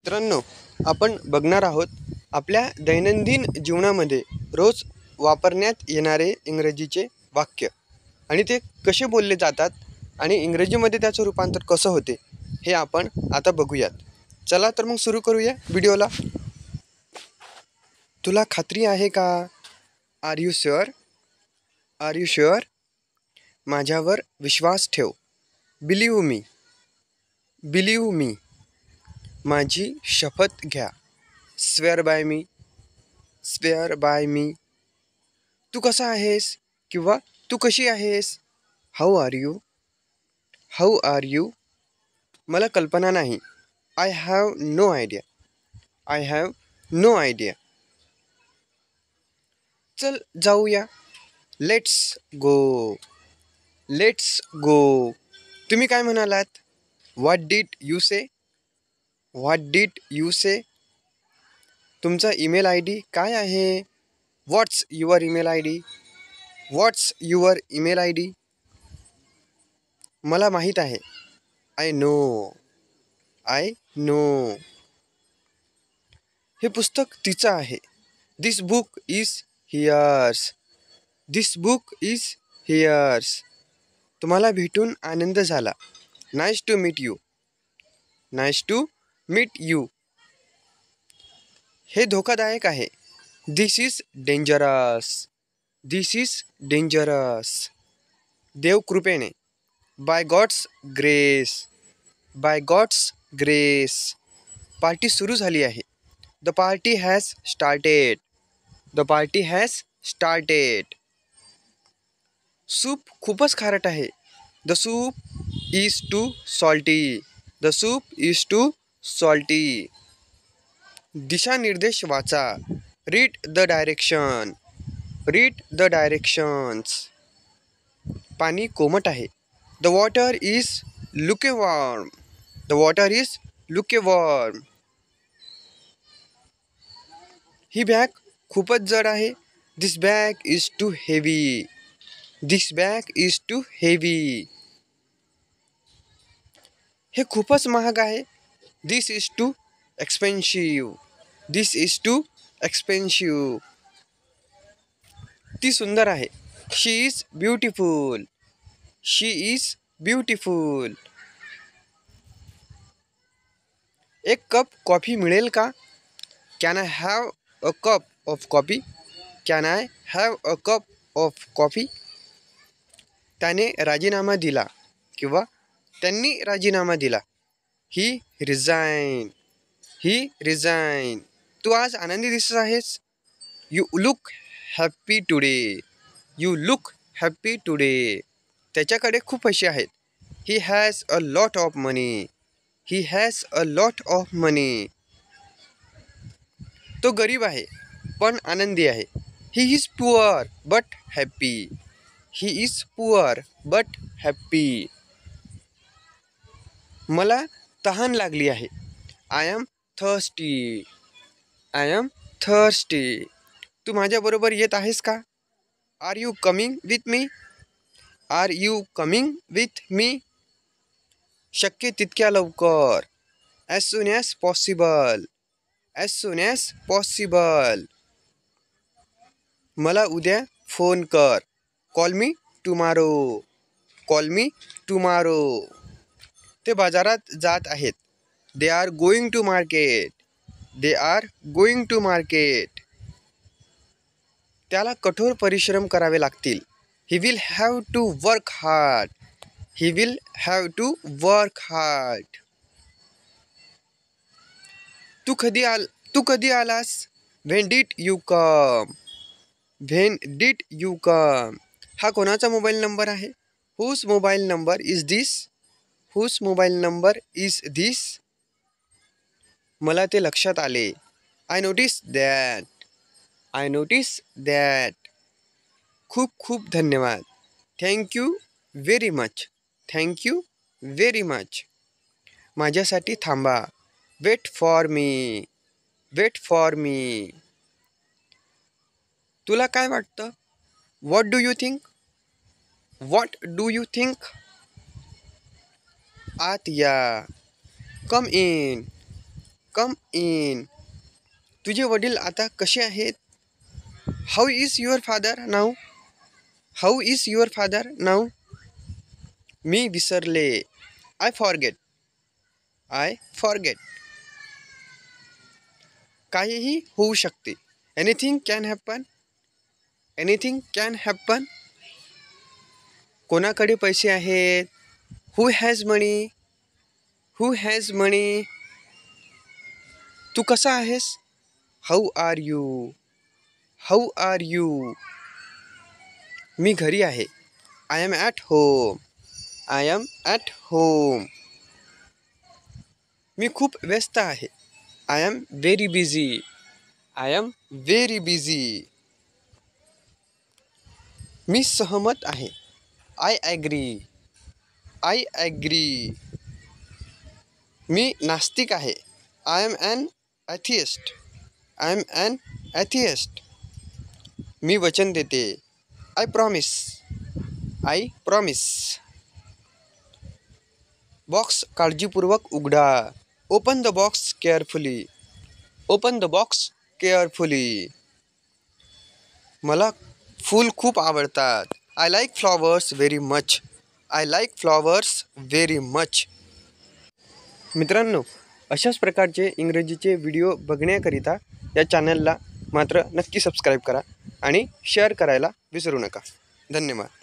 मित्रांनो, आपण बघणार आहोत आपल्या दैनंदिन जीवनामध्ये रोज वापरण्यात येणारे इंग्रजीचे वाक्य आणि ते कसे बोलले जातात आणि इंग्रजीमध्ये त्याचं रूपांतर कसं होते हे आपण आता बघूयात. चला तर मग सुरू करूया व्हिडिओला. तुला खात्री आहे का? Are you sure? Are you sure? माझ्यावर विश्वास ठेव. Believe me. Believe me. माझी शपथ घ्या. Swear by me. Swear by me. तू कसा आहेस किंवा तू कशी आहेस? How are you? How are you? मला कल्पना नाही. I have no idea. I have no idea. चल जाऊया. Let's go. Let's go. तुम्ही काय म्हणालात? What did you say? What did you say? तुमचा ईमेल आय डी काय आहे? What's your email I D? What's your email I D? मला माहीत आहे. I know. I know. हे पुस्तक तिचं आहे. This book is hers. This book is hers. तुम्हाला भेटून आनंद झाला. Nice to meet you. Nice to meet you. हे धोकादायक आहे. This is dangerous. This is dangerous. देव कृपेने. By God's grace. By God's grace. Party सुरू झाली आहे. The party has started. The party has started. Soup खूपच खारट आहे. The soup is too salty. The soup is too salty. दिशानिर्देश वाचा. Read the direction. Read the directions. पाणी कोमट आहे. The water is lukewarm. The water is lukewarm. ही bag खूपच जड आहे. This bag is too heavy. This bag is too heavy. हे खूपच महाग आहे. This is too expensive. This is too expensive. ती सुंदर आहे. She is beautiful. She is beautiful. एक कप कॉफी मिळेल का? Can I have a cup of coffee? Can I have a cup of coffee? त्याने राजीनामा दिला किंवा त्यांनी राजीनामा दिला. ही रिझाईन. ही रिझाईन. तू आज आनंदी दिसत आहेस. You look happy today. You look happy today. त्याच्याकडे खूप पैसे आहेत. He has a lot of money. He has a lot of money. तो गरीब आहे पण आनंदी आहे. He is poor but happy. He is poor but happy. मला तहान लागली आहे. I am thirsty. I am thirsty. तू माझ्याबरोबर येत आहेस का? Are you coming with me? Are you coming with me? शक्य तितक्या लवकर. As soon as possible. As soon as possible. मला उद्या फोन कर. Call me tomorrow. Call me tomorrow. ते बाजारात जात आहेत. They are going to market. They are going to market. त्याला कठोर परिश्रम करावे लागतील. He will have to work hard. He will have to work hard. तू कधी आलास? When did you come? When did you come? हा कोणाचा मोबाईल नंबर आहे? Whose mobile number is this? Whose mobile number is this? मला ते लक्षात आले. I notice that. I notice that. खूप खूप धन्यवाद. Thank you very much. Thank you very much. माझ्यासाठी थांबा. Wait for me. Wait for me. तुला काय वाटतं? What do you think? What do you think? आत या. Come in. Come in. तुझे वडील आता कसे आहेत? How is your father now? How is your father now? मी विसरले. I forget. I forget. काहीही होऊ शकते. Anything can happen. Anything can happen. कोणाकडे पैसे आहेत? Who has money? Who has मनी. तू कसा आहेस? How are you? How are you. मी घरी आहे. I am at home. I am at home. मी खूप व्यस्त आहे. I am very busy. I am very busy. मी सहमत आहे. I agree. I agree. मी नास्तिक आहे. I am an atheist. I am an atheist. मी वचन देते. I promise. I promise. Box काळजीपूर्वक उघडा. Open the box carefully. Open the box carefully. मला फूल खूप आवडतात. I like flowers very much. I like flowers very much. मित्रांनो, अशाच प्रकारचे इंग्रजीचे व्हिडिओ बघण्याकरिता या चॅनलला मात्र नक्की सबस्क्राईब करा आणि शेअर करायला विसरू नका. धन्यवाद.